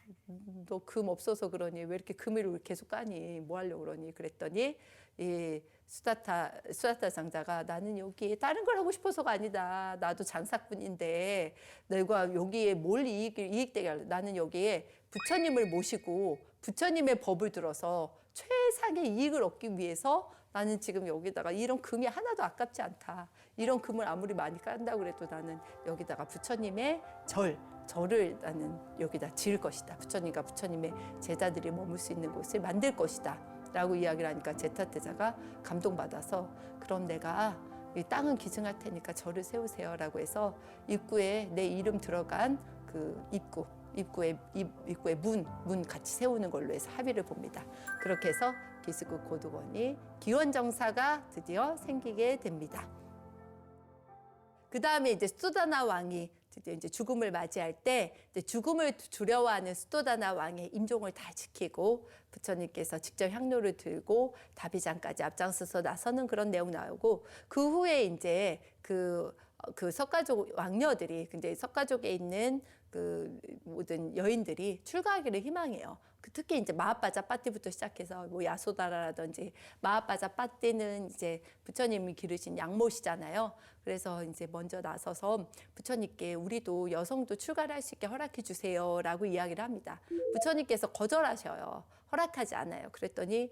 너 금 없어서 그러니 왜 이렇게 금을 계속 까니 뭐 하려고 그러니 그랬더니 이 수다타 장자가 나는 여기 다른 걸 하고 싶어서가 아니다. 나도 장사꾼인데 내가 여기에 뭘 이익되게 할래. 나는 여기에 부처님을 모시고 부처님의 법을 들어서 최상의 이익을 얻기 위해서 나는 지금 여기다가 이런 금이 하나도 아깝지 않다. 이런 금을 아무리 많이 깐다고 그래도 나는 여기다가 부처님의 절을 나는 여기다 지을 것이다. 부처님과 부처님의 제자들이 머물 수 있는 곳을 만들 것이다. 라고 이야기를 하니까 제타테자가 감동받아서 그럼 내가 이 땅은 기증할 테니까 절을 세우세요. 라고 해서 입구에 내 이름 들어간 그 입구에 문 같이 세우는 걸로 해서 합의를 봅니다. 그렇게 해서 기슭국 고등원이 기원정사가 드디어 생기게 됩니다. 그 다음에 이제 수도다나 왕이 드디어 이제 죽음을 맞이할 때 이제 죽음을 두려워하는 수도다나 왕의 임종을 다 지키고 부처님께서 직접 향로를 들고 다비장까지 앞장서서 나서는 그런 내용 나오고 그 후에 이제 그 석가족 왕녀들이 근데 석가족에 있는 그 모든 여인들이 출가하기를 희망해요. 특히 이제 마하빠자 빠띠부터 시작해서 뭐 야소다라라든지 마하빠자 빠띠는 이제 부처님이 기르신 양모시잖아요. 그래서 이제 먼저 나서서 부처님께 우리도 여성도 출가를 할 수 있게 허락해 주세요라고 이야기를 합니다. 부처님께서 거절하셔요. 허락하지 않아요. 그랬더니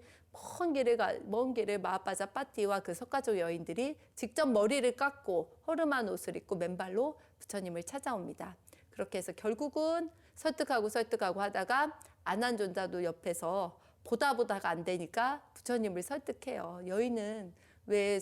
먼 길을 마하빠자 빠띠와 그 석가족 여인들이 직접 머리를 깎고 허름한 옷을 입고 맨발로 부처님을 찾아옵니다. 그렇게 해서 결국은 설득하고 하다가 아난존자도 옆에서 보다가 안 되니까 부처님을 설득해요. 여인은 왜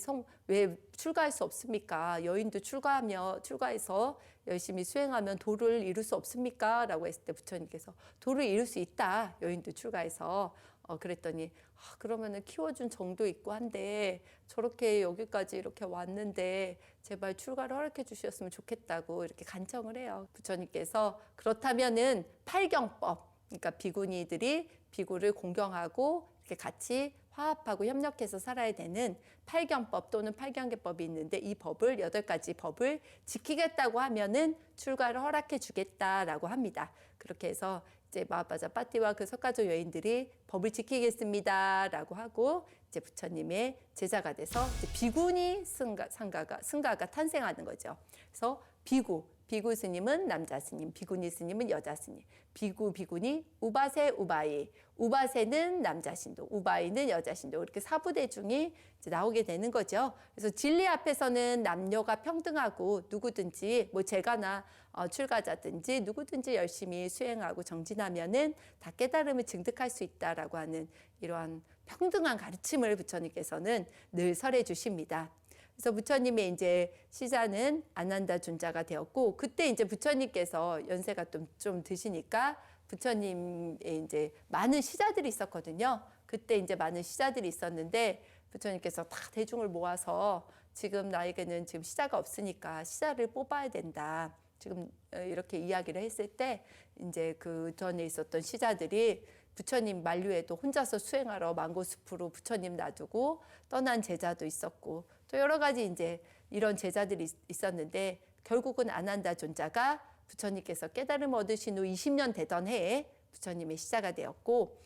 출가할 수 없습니까? 여인도 출가해서 열심히 수행하면 도를 이룰 수 없습니까? 라고 했을 때 부처님께서 도를 이룰 수 있다. 여인도 출가해서. 그랬더니 그러면은 키워준 정도 있고 한데 저렇게 여기까지 이렇게 왔는데 제발 출가를 허락해 주셨으면 좋겠다고 이렇게 간청을 해요. 부처님께서 그렇다면은 팔경법, 그러니까 비구니들이 비구를 공경하고 이렇게 같이 화합하고 협력해서 살아야 되는 팔경법 또는 팔경계법이 있는데 이 법을 8가지 법을 지키겠다고 하면은 출가를 허락해 주겠다라고 합니다. 그렇게 해서 이제 마하빠자 빠띠와 그 석가족 여인들이 법을 지키겠습니다라고 하고 이제 부처님의 제자가 돼서 이제 비구니 승가가 탄생하는 거죠. 그래서 비구 스님은 남자 스님, 비구니 스님은 여자 스님, 비구니, 우바세, 우바이. 우바세는 남자 신도, 우바이는 여자 신도. 이렇게 사부대중이 이제 나오게 되는 거죠. 그래서 진리 앞에서는 남녀가 평등하고 누구든지 뭐 제가나 출가자든지 누구든지 열심히 수행하고 정진하면은 다 깨달음을 증득할 수 있다라고 하는 이러한 평등한 가르침을 부처님께서는 늘 설해 주십니다. 그래서 부처님의 이제 시자는 아난다 존자가 되었고 그때 이제 부처님께서 연세가 좀 드시니까 부처님의 이제 많은 시자들이 있었거든요. 그때 이제 많은 시자들이 있었는데 부처님께서 다 대중을 모아서 지금 나에게는 지금 시자가 없으니까 시자를 뽑아야 된다. 지금 이렇게 이야기를 했을 때 이제 그 전에 있었던 시자들이 부처님 만류에도 혼자서 수행하러 망고숲으로 부처님 놔두고 떠난 제자도 있었고 또 여러 가지 이제 이런 제자들이 있었는데 결국은 아난다 존자가 부처님께서 깨달음 얻으신 후 20년 되던 해에 부처님의 시자가 되었고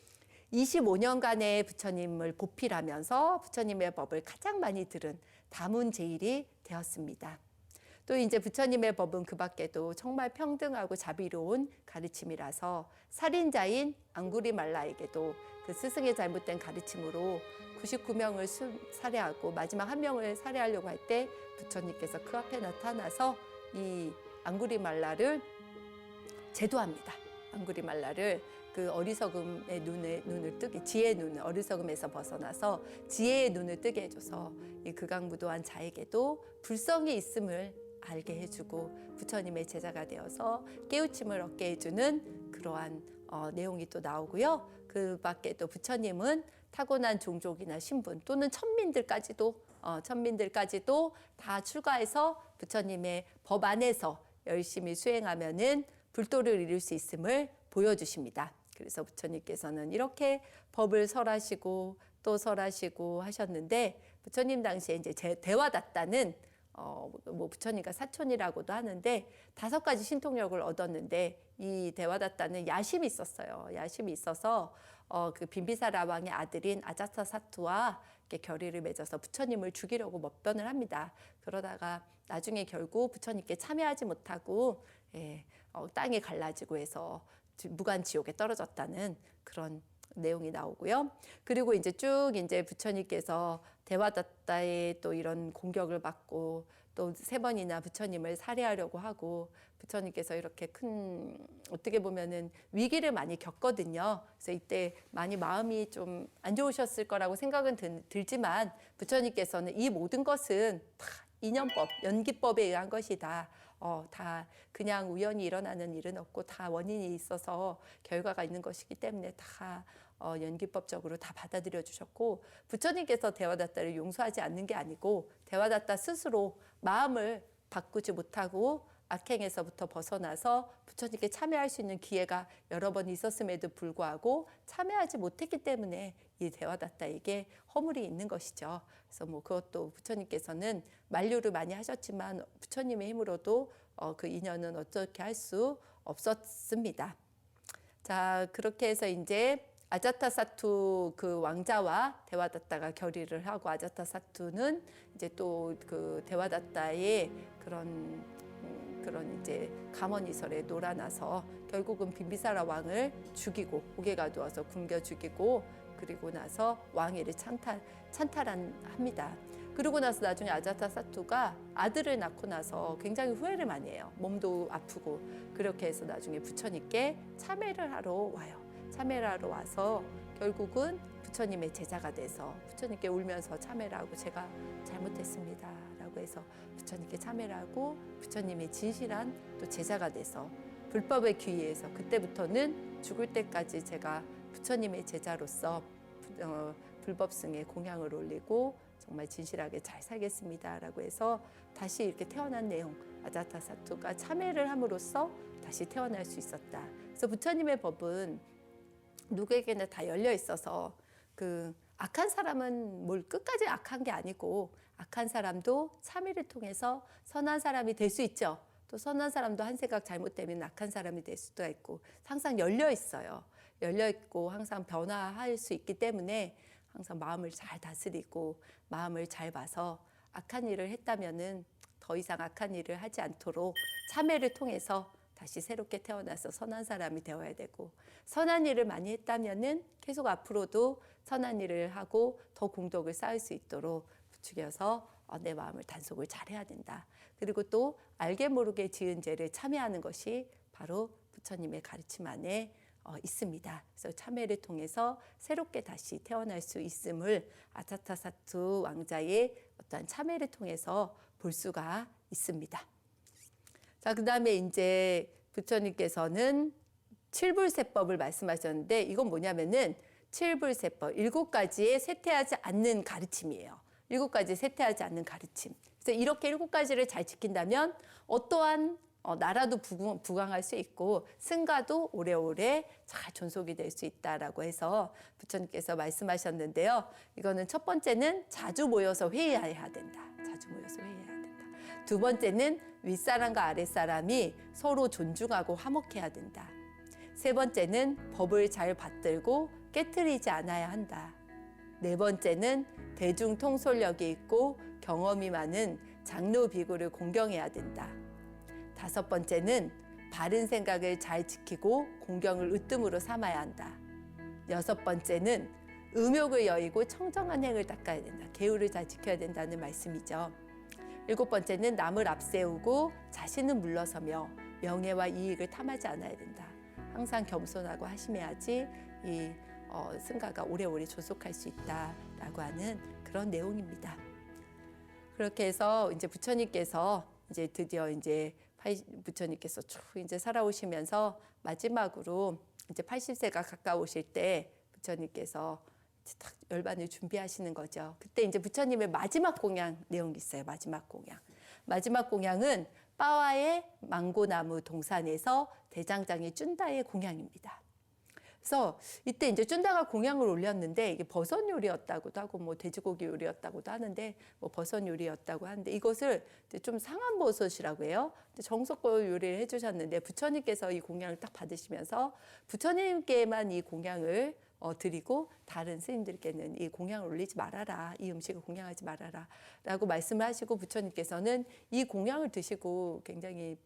25년간의 부처님을 보필하면서 부처님의 법을 가장 많이 들은 다문제일이 되었습니다. 또 이제 부처님의 법은 그 밖에도 정말 평등하고 자비로운 가르침이라서 살인자인 앙구리말라에게도 그 스승의 잘못된 가르침으로 99명을 살해하고 마지막 1명을 살해하려고 할 때 부처님께서 그 앞에 나타나서 이 앙구리말라를 제도합니다. 앙구리말라를 그 어리석음의 눈을 뜨게 지혜의 눈을 어리석음에서 벗어나서 지혜의 눈을 뜨게 해줘서 이 극악무도한 자에게도 불성이 있음을 알게 해주고 부처님의 제자가 되어서 깨우침을 얻게 해주는 그러한 내용이 또 나오고요. 그 밖에 또 부처님은 타고난 종족이나 신분 또는 천민들까지도 다 출가해서 부처님의 법 안에서 열심히 수행하면은 불도를 이룰 수 있음을 보여주십니다. 그래서 부처님께서는 이렇게 법을 설하시고 또 설하시고 하셨는데, 부처님 당시에 이제 대화다따는 뭐 부처님과 사촌이라고도 하는데 5가지 신통력을 얻었는데, 이 대화다따는 야심이 있었어요. 야심이 있어서 그 빈비사라 왕의 아들인 아자타사투와 이렇게 결의를 맺어서 부처님을 죽이려고 먹변을 합니다. 그러다가 나중에 결국 부처님께 참여하지 못하고 땅이 갈라지고 해서 무간지옥에 떨어졌다는 그런 내용이 나오고요. 그리고 이제 쭉 이제 부처님께서 대화다따의 또 이런 공격을 받고 또 3번이나 부처님을 살해하려고 하고, 부처님께서 이렇게 큰 어떻게 보면은 위기를 많이 겪거든요. 그래서 이때 많이 마음이 좀 안 좋으셨을 거라고 생각은 들지만, 부처님께서는 이 모든 것은 다 인연법, 연기법에 의한 것이다. 다 그냥 우연히 일어나는 일은 없고 다 원인이 있어서 결과가 있는 것이기 때문에 다 연기법적으로 다 받아들여 주셨고, 부처님께서 대화다따를 용서하지 않는 게 아니고 대화다따 스스로 마음을 바꾸지 못하고 악행에서부터 벗어나서 부처님께 참여할 수 있는 기회가 여러 번 있었음에도 불구하고 참여하지 못했기 때문에 이 대화다따에게 허물이 있는 것이죠. 그래서 뭐 그것도 부처님께서는 만류를 많이 하셨지만 부처님의 힘으로도 그 인연은 어떻게 할 수 없었습니다. 자, 그렇게 해서 이제 아자타사투 그 왕자와 대화다따가 결의를 하고, 아자타사투는 이제 또 그 대화다따의 그런 이제 감언이설에 놀아나서 결국은 빈비사라 왕을 죽이고 옥에 가두어서 굶겨 죽이고, 그리고 나서 왕위를 찬탈합니다. 그리고 나서 나중에 아자타사투가 아들을 낳고 나서 굉장히 후회를 많이 해요. 몸도 아프고. 그렇게 해서 나중에 부처님께 참회를 하러 와요. 참회를 하러 와서 결국은 부처님의 제자가 돼서 부처님께 울면서 참회를 하고, 제가 잘못했습니다 라고 해서 부처님께 참회를 하고 부처님의 진실한 또 제자가 돼서 불법에 귀의해서, 그때부터는 죽을 때까지 제가 부처님의 제자로서 불법승에 공양을 올리고 정말 진실하게 잘 살겠습니다 라고 해서 다시 이렇게 태어난 내용, 아자타사투가 참회를 함으로써 다시 태어날 수 있었다. 그래서 부처님의 법은 누구에게나 다 열려 있어서, 그 악한 사람은 뭘 끝까지 악한 게 아니고 악한 사람도 참회를 통해서 선한 사람이 될 수 있죠. 또 선한 사람도 한 생각 잘못되면 악한 사람이 될 수도 있고, 항상 열려 있어요. 열려 있고 항상 변화할 수 있기 때문에 항상 마음을 잘 다스리고 마음을 잘 봐서 악한 일을 했다면은 더 이상 악한 일을 하지 않도록 참회를 통해서 다시 새롭게 태어나서 선한 사람이 되어야 되고, 선한 일을 많이 했다면은 계속 앞으로도 선한 일을 하고 더 공덕을 쌓을 수 있도록 부추겨서 내 마음을 단속을 잘해야 된다. 그리고 또 알게 모르게 지은 죄를 참회하는 것이 바로 부처님의 가르침 안에 있습니다. 그래서 참회를 통해서 새롭게 다시 태어날 수 있음을 아자타사투 왕자의 어떠한 참회를 통해서 볼 수가 있습니다. 자, 그 다음에 이제 부처님께서는 칠불세법을 말씀하셨는데, 이건 뭐냐면은 칠불세법, 7가지의 쇠퇴하지 않는 가르침이에요. 7가지 쇠퇴하지 않는 가르침. 그래서 이렇게 7가지를 잘 지킨다면 어떠한 나라도 부강할 수 있고 승가도 오래오래 잘 존속이 될 수 있다라고 해서 부처님께서 말씀하셨는데요. 이거는 첫 번째는 자주 모여서 회의해야 된다. 자주 모여서 회의해야 된다. 두 번째는 윗사람과 아랫사람이 서로 존중하고 화목해야 된다. 세 번째는 법을 잘 받들고 깨트리지 않아야 한다. 네 번째는 대중통솔력이 있고 경험이 많은 장로 비구를 공경해야 된다. 다섯 번째는 바른 생각을 잘 지키고 공경을 으뜸으로 삼아야 한다. 여섯 번째는 음욕을 여의고 청정한 행을 닦아야 된다. 계율을 잘 지켜야 된다는 말씀이죠. 일곱 번째는 남을 앞세우고 자신은 물러서며 명예와 이익을 탐하지 않아야 된다. 항상 겸손하고 하심해야지 이 승가가 오래오래 존속할 수 있다라고 하는 그런 내용입니다. 그렇게 해서 이제 부처님께서 이제 드디어 이제 부처님께서 쭉 이제 살아오시면서 마지막으로 이제 80세가 가까우실 때 부처님께서 딱 열반을 준비하시는 거죠. 그때 이제 부처님의 마지막 공양 내용이 있어요. 마지막 공양. 마지막 공양은 빠와의 망고나무 동산에서 대장장이 쭌다의 공양입니다. 그래서 이때 이제 쭌다가 공양을 올렸는데 이게 버섯 요리였다고도 하고 뭐 돼지고기 요리였다고도 하는데 뭐 버섯 요리였다고 하는데 이것을 이제 좀 상한 버섯이라고 해요. 정석껏 요리를 해주셨는데 부처님께서 이 공양을 딱 받으시면서 부처님께만 이 공양을 드리고 다른 스님들께는 이 공양을 올리지 말아라. 이 음식을 공양하지 말아라. 라고 말씀을 하시고 부처님께서는 이 공양을 드시고 굉장히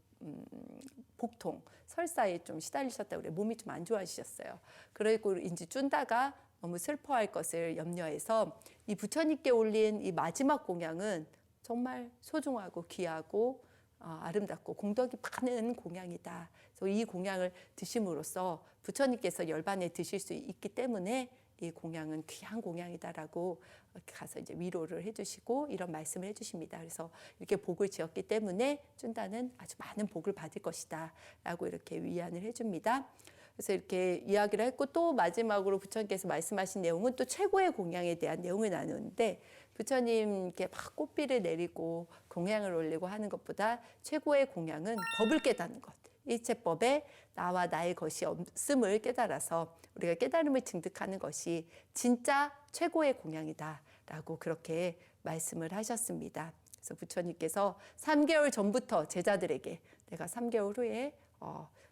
복통, 설사에 좀 시달리셨다고 그래. 몸이 좀 안 좋아지셨어요. 그리고 이제 쭌다가 너무 슬퍼할 것을 염려해서 이 부처님께 올린 이 마지막 공양은 정말 소중하고 귀하고 아름답고 공덕이 많은 공양이다. 그래서 이 공양을 드심으로써 부처님께서 열반에 드실 수 있기 때문에 이 공양은 귀한 공양이다라고 가서 이제 위로를 해주시고 이런 말씀을 해주십니다. 그래서 이렇게 복을 지었기 때문에 쭌다는 아주 많은 복을 받을 것이다라고 이렇게 위안을 해줍니다. 그래서 이렇게 이야기를 했고 또 마지막으로 부처님께서 말씀하신 내용은 또 최고의 공양에 대한 내용을 나누는데 부처님께 막 꽃비를 내리고 공양을 올리고 하는 것보다 최고의 공양은 법을 깨닫는 것. 일체법에 나와 나의 것이 없음을 깨달아서 우리가 깨달음을 증득하는 것이 진짜 최고의 공양이다라고 그렇게 말씀을 하셨습니다. 그래서 부처님께서 3개월 전부터 제자들에게 내가 3개월 후에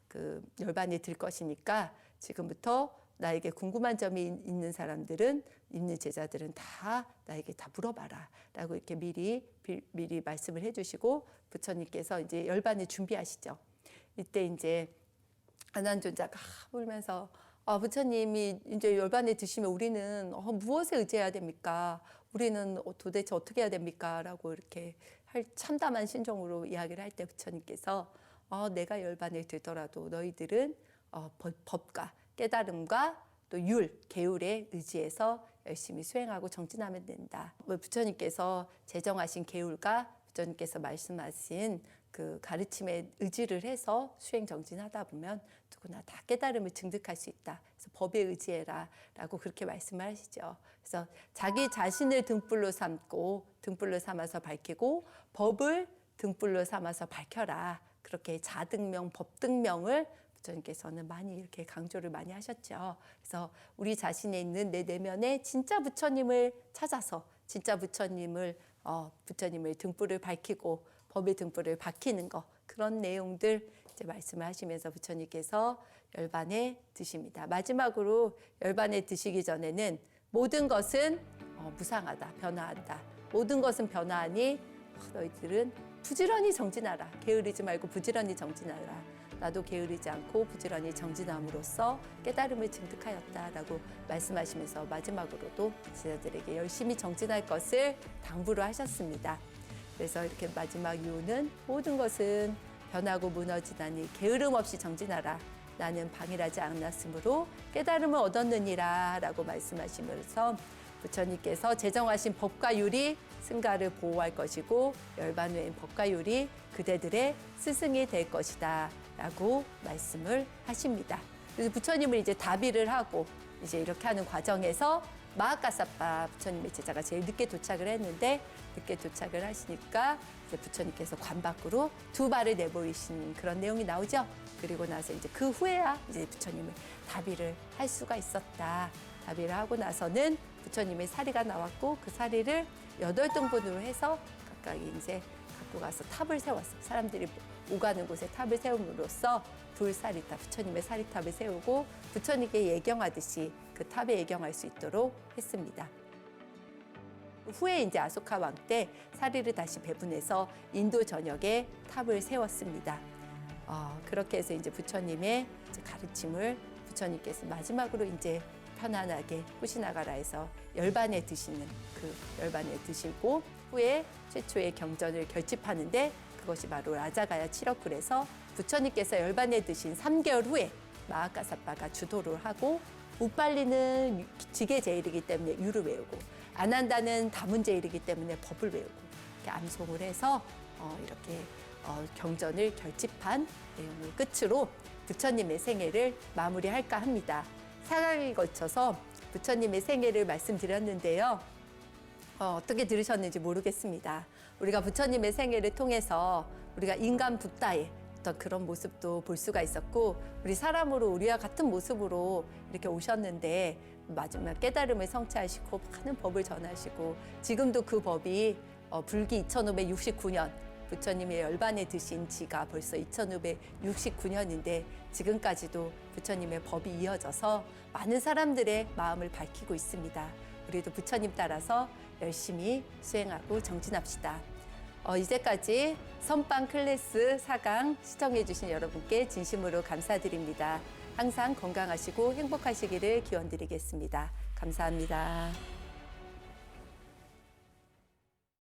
그 열반에 들 것이니까 지금부터 나에게 궁금한 점이 있는 사람들은 있는 제자들은 다 나에게 다 물어봐라 라고 이렇게 미리 말씀을 해주시고 부처님께서 이제 열반을 준비하시죠. 이때 이제 아난존자가 울면서 부처님이 이제 열반에 드시면 우리는 무엇에 의지해야 됩니까? 우리는 도대체 어떻게 해야 됩니까? 라고 이렇게 참담한 심정으로 이야기를 할 때 부처님께서 내가 열반에 들더라도 너희들은 법과 깨달음과 또 계율에 의지해서 열심히 수행하고 정진하면 된다. 부처님께서 제정하신 계율과 부처님께서 말씀하신 그 가르침에 의지를 해서 수행 정진하다 보면 누구나 다 깨달음을 증득할 수 있다. 그래서 법에 의지해라 라고 그렇게 말씀을 하시죠. 그래서 자기 자신을 등불로 삼고 등불로 삼아서 밝히고 법을 등불로 삼아서 밝혀라. 그렇게 자등명, 법등명을 부처님께서는 많이 이렇게 강조를 많이 하셨죠. 그래서 우리 자신에 있는 내 내면에 진짜 부처님을 찾아서 진짜 부처님을 등불을 밝히고 법의 등불을 밝히는 것 그런 내용들 이제 말씀을 하시면서 부처님께서 열반에 드십니다. 마지막으로 열반에 드시기 전에는 모든 것은 무상하다, 변화한다. 모든 것은 변화하니 너희들은 부지런히 정진하라. 게으르지 말고 부지런히 정진하라. 나도 게으르지 않고 부지런히 정진함으로써 깨달음을 증득하였다라고 말씀하시면서 마지막으로도 제자들에게 열심히 정진할 것을 당부를 하셨습니다. 그래서 이렇게 마지막 유는 모든 것은 변하고 무너지다니 게으름 없이 정진하라. 나는 방일하지 않았으므로 깨달음을 얻었느니라 라고 말씀하시면서 부처님께서 제정하신 법과 율이 승가를 보호할 것이고 열반 후엔 법과 율이 그대들의 스승이 될 것이다 라고 말씀을 하십니다. 그래서 부처님을 이제 다비를 하고 이제 이렇게 하는 과정에서 마하카사파 부처님의 제자가 제일 늦게 도착을 했는데 늦게 도착을 하시니까 이제 부처님께서 관 밖으로 두 발을 내보이신 그런 내용이 나오죠. 그리고 나서 이제 그 후에야 이제 부처님을 다비를 할 수가 있었다. 다비를 하고 나서는 부처님의 사리가 나왔고 그 사리를 8등분으로 해서 각각 이제 갖고 가서 탑을 세웠어요. 사람들이 오가는 곳에 탑을 세움으로써 불사리탑, 부처님의 사리탑을 세우고 부처님께 예경하듯이 그 탑에 예경할 수 있도록 했습니다. 후에 이제 아소카 왕 때 사리를 다시 배분해서 인도 전역에 탑을 세웠습니다. 그렇게 해서 이제 부처님의 이제 가르침을 부처님께서 마지막으로 이제 편안하게 꾸시나가라 해서 열반에 드시는 그 열반에 드시고 후에 최초의 경전을 결집하는데 그것이 바로 라자가야 칠어쿨에서 부처님께서 열반에 드신 3개월 후에 마하카사파가 주도를 하고 우빨리는 지계제일이기 때문에 유를 외우고 아난다는 다문제일이기 때문에 법을 외우고 이렇게 암송을 해서 이렇게 경전을 결집한 내용을 끝으로 부처님의 생애를 마무리할까 합니다. 4강에 걸쳐서 부처님의 생애를 말씀드렸는데요. 어떻게 들으셨는지 모르겠습니다. 우리가 부처님의 생애를 통해서 우리가 인간 붓다에 어떤 그런 모습도 볼 수가 있었고 우리 사람으로 우리와 같은 모습으로 이렇게 오셨는데 마지막 깨달음을 성취하시고 많은 법을 전하시고 지금도 그 법이 불기 2569년 부처님의 열반에 드신 지가 벌써 2569년인데 지금까지도 부처님의 법이 이어져서 많은 사람들의 마음을 밝히고 있습니다. 우리도 부처님 따라서 열심히 수행하고 정진합시다. 이제까지 선빵 클래스 4강 시청해주신 여러분께 진심으로 감사드립니다. 항상 건강하시고 행복하시기를 기원드리겠습니다. 감사합니다.